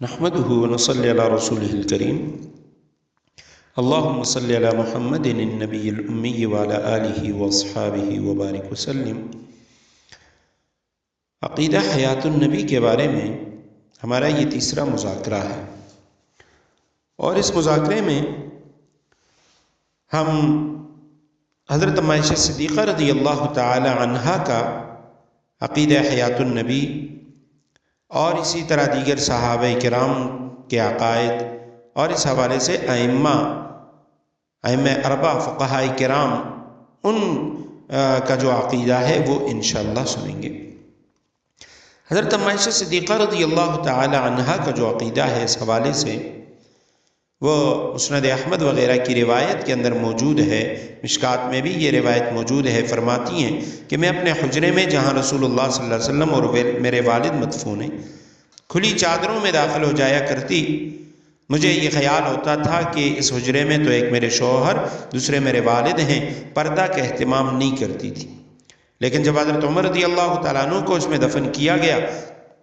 نحمده ونصلي على رسوله الكريم اللهم صل على محمد النبي الأمي وعلى آله وأصحابه وبارك وسلم۔ عقیدہ حیات النبی کے بارے میں ہمارا یہ تیسرا مذاکرہ ہے، اور اس مذاکرے میں ہم حضرت عائشہ صدیقہ رضی اللہ تعالی عنہا کا عقیدہ حیات النبی اور اسی طرح دیگر صحابہ کرام کے عقائد اور اس حوالے سے ائمہ اربعہ فقہاء کرام ان کا جو عقیدہ ہے وہ انشاءاللہ سنیں گے۔ حضرت عائشہ صدیقہ رضی اللہ تعالی عنہا کا جو عقیدہ ہے اس حوالے سے وہ مسند احمد وغیرہ کی روایت کے اندر موجود ہے، مشکات میں بھی یہ روایت موجود ہے۔ فرماتی ہیں کہ میں اپنے حجرے میں جہاں رسول اللہ صلی اللہ علیہ وسلم اور میرے والد مدفون ہیں کھلی چادروں میں داخل ہو جایا کرتی، مجھے یہ خیال ہوتا تھا کہ اس حجرے میں تو ایک میرے شوہر دوسرے میرے والد ہیں، پردہ کا اہتمام نہیں کرتی تھی، لیکن جب حضرت عمر رضی اللہ تعالیٰ عنہ کو اس میں دفن کیا گیا،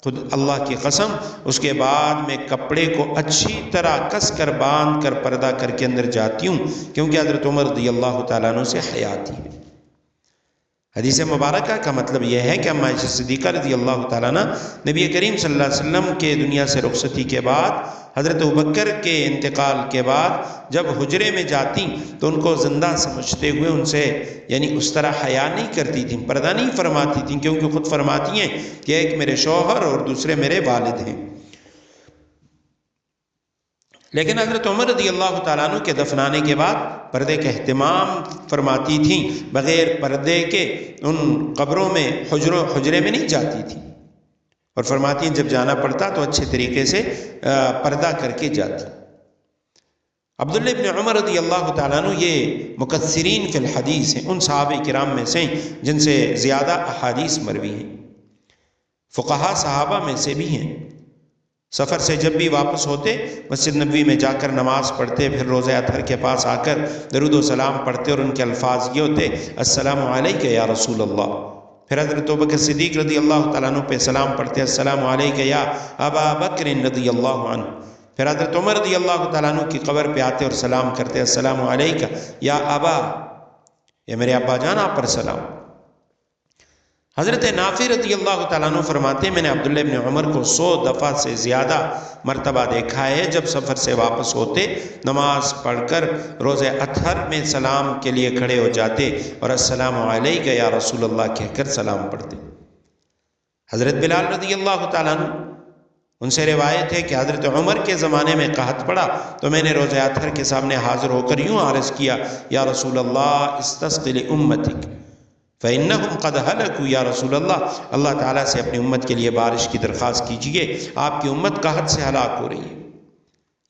خود اللہ کی قسم اس کے بعد میں کپڑے کو اچھی طرح کس کر باندھ کر پردہ کر کے اندر جاتی ہوں، کیونکہ حضرت عمر رضی اللہ تعالیٰ عنہ سے حیا تھی۔ حدیث مبارکہ کا مطلب یہ ہے کہ عائشہ صدیقہ رضی اللہ تعالیٰ عنہ نبی کریم صلی اللہ علیہ وسلم کے دنیا سے رخصتی کے بعد حضرت ابوبکر کے انتقال کے بعد جب حجرے میں جاتی تو ان کو زندہ سمجھتے ہوئے ان سے یعنی اس طرح حیا نہیں کرتی تھیں، پردہ نہیں فرماتی تھیں، کیونکہ خود فرماتی ہیں کہ ایک میرے شوہر اور دوسرے میرے والد ہیں۔ لیکن حضرت عمر رضی اللہ تعالیٰ عنہ کے دفنانے کے بعد پردے کا اہتمام فرماتی تھیں، بغیر پردے کے ان قبروں میں حجرے میں نہیں جاتی تھیں، اور فرماتی ہیں جب جانا پڑتا تو اچھے طریقے سے پردہ کر کے جاتی۔ عبداللہ ابن عمر رضی اللہ تعالیٰ عنہ یہ مکثرین فی الحدیث ہیں، ان صحابہ کرام میں سے جن سے زیادہ احادیث مروی ہیں، فقہا صحابہ میں سے بھی ہیں۔ سفر سے جب بھی واپس ہوتے مسجد نبوی میں جا کر نماز پڑھتے، پھر روضہ اطہر کے پاس آ کر درود و سلام پڑھتے، اور ان کے الفاظ یہ ہوتے السلام علیک یا رسول اللہ۔ پھر حضرت ابوبکر صدیق رضی اللہ تعالیٰ عنہ پہ سلام پڑھتے السلام علیک یا ابا بکر رضی اللہ عنہ۔ پھر حضرت عمر رضی اللہ تعالیٰ عنہ کی قبر پہ آتے اور سلام کرتے السلام علیک یا ابا، یا میرے ابا جان آپ پر سلام۔ حضرت نافع رضی اللہ تعالیٰ عنہ فرماتے ہیں میں نے عبداللہ ابن عمر کو 100 دفعہ سے زیادہ مرتبہ دیکھا ہے، جب سفر سے واپس ہوتے نماز پڑھ کر روزہ اطہر میں سلام کے لیے کھڑے ہو جاتے اور السلام علیک یا رسول اللہ کہہ کر سلام پڑھتے۔ حضرت بلال رضی اللہ تعالیٰ عنہ ان سے روایت ہے کہ حضرت عمر کے زمانے میں قحط پڑا تو میں نے روزہ اطہر کے سامنے حاضر ہو کر یوں عرض کیا یا رسول اللہ استسق لامتک فَإِنَّهُمْ قَدْ هَلَكُوا یا رسول اللہ، اللہ تعالیٰ سے اپنی امت کے لیے بارش کی درخواست کیجئے، آپ کی امت قحط سے ہلاک ہو رہی ہے۔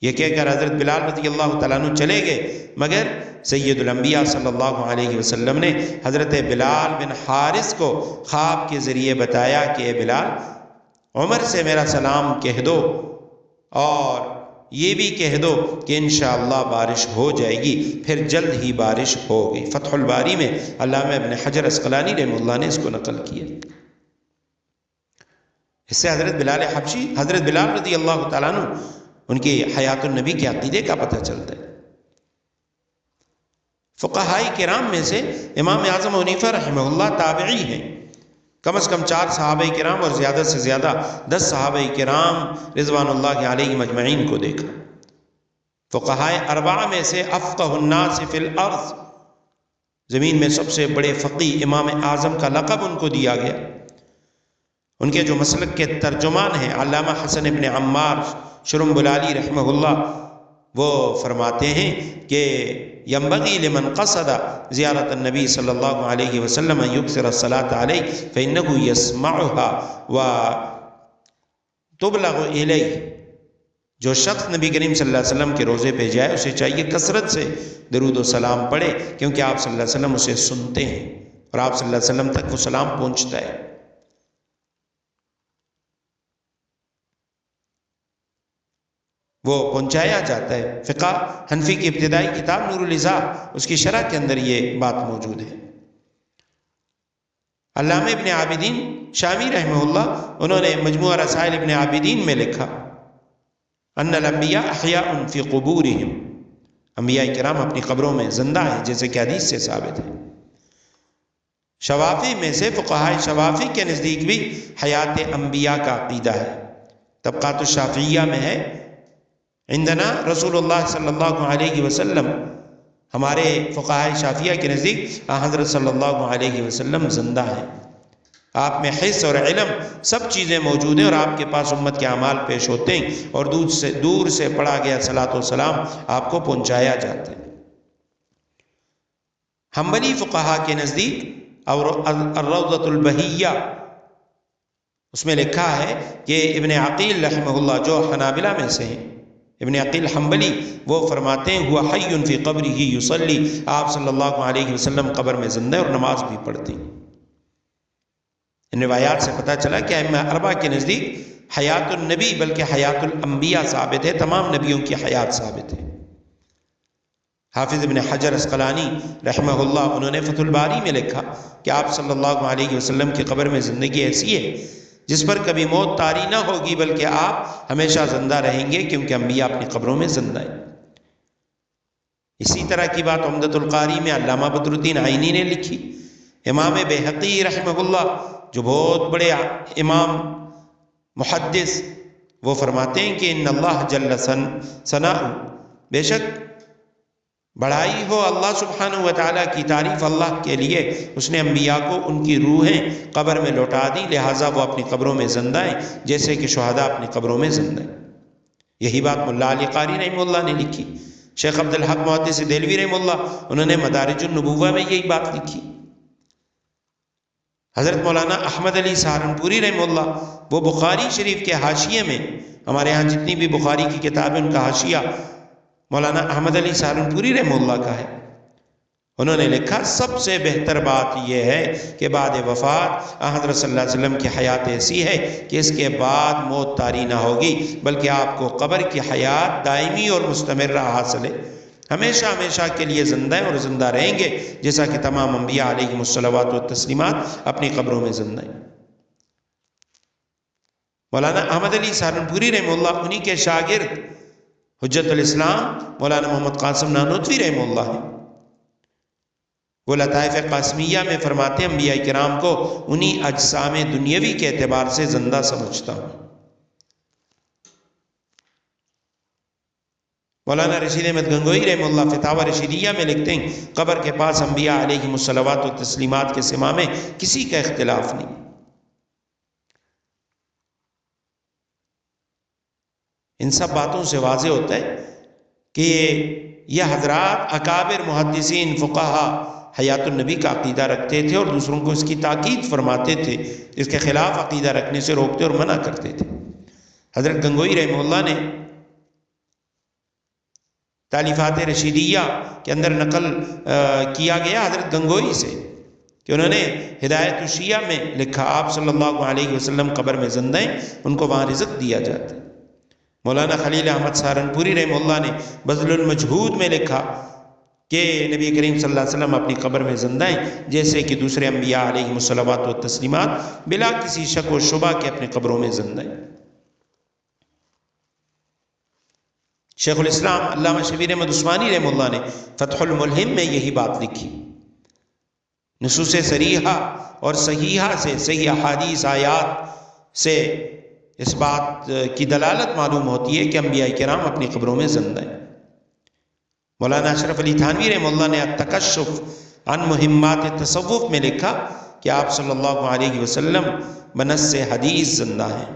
یہ کہہ کر حضرت بلال رضی اللہ تعالیٰ عنہ چلے گئے، مگر سید الانبیاء صلی اللہ علیہ وسلم نے حضرت بلال بن حارث کو خواب کے ذریعے بتایا کہ اے بلال عمر سے میرا سلام کہہ دو، اور یہ بھی کہہ دو کہ انشاءاللہ بارش ہو جائے گی۔ پھر جلد ہی بارش ہو گئی۔ فتح الباری میں علامہ ابن حجر عسقلانی رحمہ اللہ نے اس کو نقل کیا۔ اس سے حضرت بلال رضی اللہ تعالیٰ عنہ ان کی حیات النبی کے عقیدے کا پتہ چلتا ہے۔ فقہاء کرام میں سے امام اعظم حنیفہ رحمہ اللہ تابعی ہیں، کم از کم 4 صحابہ کرام اور زیادہ سے زیادہ 10 صحابہ کرام رضوان اللہ علیہم اجمعین کو دیکھا۔ فقہاء اربعہ میں سے افقہ الناس فی الارض، زمین میں سب سے بڑے فقیہ امام اعظم کا لقب ان کو دیا گیا۔ ان کے جو مسلک کے ترجمان ہیں علامہ حسن ابن عمار شرمبلالی رحمہ اللہ، وہ فرماتے ہیں کہ ینبغی لمن قصد زیارت النبی صلی اللہ علیہ وسلم ان یکثر الصلاۃ علیہ فانہ یسمعها وتبلغ الیہ، جو شخص نبی کریم صلی اللہ علیہ وسلم کے روزے پہ جائے اسے چاہیے کثرت سے درود و سلام پڑھے، کیونکہ آپ صلی اللہ علیہ وسلم اسے سنتے ہیں اور آپ صلی اللہ علیہ وسلم تک وہ سلام پہنچتا ہے۔ وہ پہنچایا جاتا ہے۔ فقہ حنفی کی ابتدائی کتاب نور الاضاء اس کی شرح کے اندر یہ بات موجود ہے۔ علامہ ابن عابدین شامی رحمہ اللہ انہوں نے مجموعہ رسائل ابن عابدین میں لکھا ان الانبیاء احیاء فی قبورہم، انبیاء کرام اپنی قبروں میں زندہ ہیں، جیسے کہ حدیث سے ثابت ہے۔ شوافی میں سے فقہائے شوافی کے نزدیک بھی حیات انبیاء کا عقیدہ ہے۔ طبقات الشافعیہ میں ہے، عندنا رسول اللہ صلی اللہ علیہ وسلم، ہمارے فقہائے شافعیہ کے نزدیک حضرت صلی اللہ علیہ وسلم زندہ ہیں، آپ میں حس اور علم سب چیزیں موجود ہیں، اور آپ کے پاس امت کے اعمال پیش ہوتے ہیں، اور دور سے پڑھا گیا صلاۃ و سلام آپ کو پہنچایا جاتا ہے۔ حنبلی فقہا کے نزدیک اور الروضۃ البہیہ، اس میں لکھا ہے کہ ابن عقیل رحمہ اللہ، جو حنابلہ میں سے ہیں، ابن عقیل حنبلی، وہ فرماتے ہیں ہوا حی فی قبرہ یصلی، آپ صلی اللہ علیہ وسلم قبر میں زندہ اور نماز بھی پڑھتے ہیں۔ ان روایات سے پتہ چلا کہ ائمہ اربعہ کے نزدیک حیات النبی بلکہ حیات الانبیاء ثابت ہے، تمام نبیوں کی حیات ثابت ہے۔ حافظ ابن حجر اسقلانی رحمہ اللہ، انہوں نے فتح الباری میں لکھا کہ آپ صلی اللہ علیہ وسلم کی قبر میں زندگی ایسی ہے جس پر کبھی موت طاری نہ ہوگی، بلکہ آپ ہمیشہ زندہ رہیں گے، کیونکہ انبیاء اپنی قبروں میں زندہ ہیں۔ اسی طرح کی بات عمدۃ القاری میں علامہ بدر الدین عینی نے لکھی۔ امام بیہقی رحمہ اللہ، جو بہت بڑے امام محدث، وہ فرماتے ہیں کہ ان اللہ جل ثناء، بے شک بڑائی ہو اللہ سبحانہ و تعالیٰ کی، تعریف اللہ کے لیے، اس نے انبیاء کو ان کی روحیں قبر میں لوٹا دی، لہٰذا وہ اپنی قبروں میں زندہ ہیں، جیسے کہ شہداء اپنی قبروں میں زندہ ہیں۔ یہی بات ملا علی قاری رحمہ اللہ نے لکھی۔ شیخ عبدالحق محدث دہلوی رحمہ اللہ، انہوں نے مدارج النبوہ میں یہی بات لکھی۔ حضرت مولانا احمد علی سہارنپوری رحمہ اللہ، وہ بخاری شریف کے حاشیے میں، ہمارے ہاں جتنی بھی بخاری کی کتابیں ان کا حاشیہ مولانا احمد علی سہارنپوری رحمہ اللہ کا ہے، انہوں نے لکھا سب سے بہتر بات یہ ہے کہ بعد وفات حضرت صلی اللہ علیہ وسلم کی حیات ایسی ہے کہ اس کے بعد موت طاری نہ ہوگی، بلکہ آپ کو قبر کی حیات دائمی اور مستمرہ حاصل ہے، ہمیشہ ہمیشہ کے لیے زندہ ہیں اور زندہ رہیں گے، جیسا کہ تمام انبیاء علیہم الصلوات والتسلیمات اپنی قبروں میں زندہ ہیں۔ مولانا احمد علی سہارنپوری رحمہ اللہ، انہی کے شاگرد حجت الاسلام مولانا محمد قاسم نانوتوی رحمہ اللہ ہیں، وہ لطائف قاسمیہ میں فرماتے ہیں انبیاء کرام کو انہی اجسام دنیاوی کے اعتبار سے زندہ سمجھتا ہوں۔ مولانا رشید احمد گنگوئی رحمہ اللہ فتاوی رشیدیہ میں لکھتے ہیں قبر کے پاس انبیاء علیہم الصلوات والتسلیمات کے سما میں کسی کا اختلاف نہیں۔ ان سب باتوں سے واضح ہوتا ہے کہ یہ حضرات اکابر محدثین فقہا حیات النبی کا عقیدہ رکھتے تھے، اور دوسروں کو اس کی تاکید فرماتے تھے، اس کے خلاف عقیدہ رکھنے سے روکتے اور منع کرتے تھے۔ حضرت گنگوئی رحمہ اللہ نے تالیفات رشیدیہ کے اندر نقل کیا گیا حضرت گنگوئی سے کہ انہوں نے ہدایت الشیعہ میں لکھا آپ صلی اللہ علیہ وسلم قبر میں زندہ ہیں، ان کو وہاں رزق دیا جاتا ہے۔ مولانا خلیل احمد سہارنپوری رحمہ اللہ نے بذل المجہود میں لکھا کہ نبی کریم صلی اللہ علیہ وسلم اپنی قبر میں زندہ ہیں، جیسے کہ دوسرے انبیاء علیہم الصلوات والتسلیمات بلا کسی شک و شبہ کے اپنی قبروں میں زندہ ہیں۔ شیخ الاسلام علامہ شبیر احمد عثمانی رحمہ اللہ نے فتح الملہم میں یہی بات لکھی۔ نصوص صریحہ اور صحیحہ سے، صحیح احادیث آیات سے اس بات کی دلالت معلوم ہوتی ہے کہ انبیاء کرام اپنی قبروں میں زندہ ہیں۔ مولانا اشرف علی تھانوی رحمہ اللہ نے التکشف عن مہمات تصوف میں لکھا کہ آپ صلی اللہ علیہ وسلم بنص حدیث زندہ ہیں۔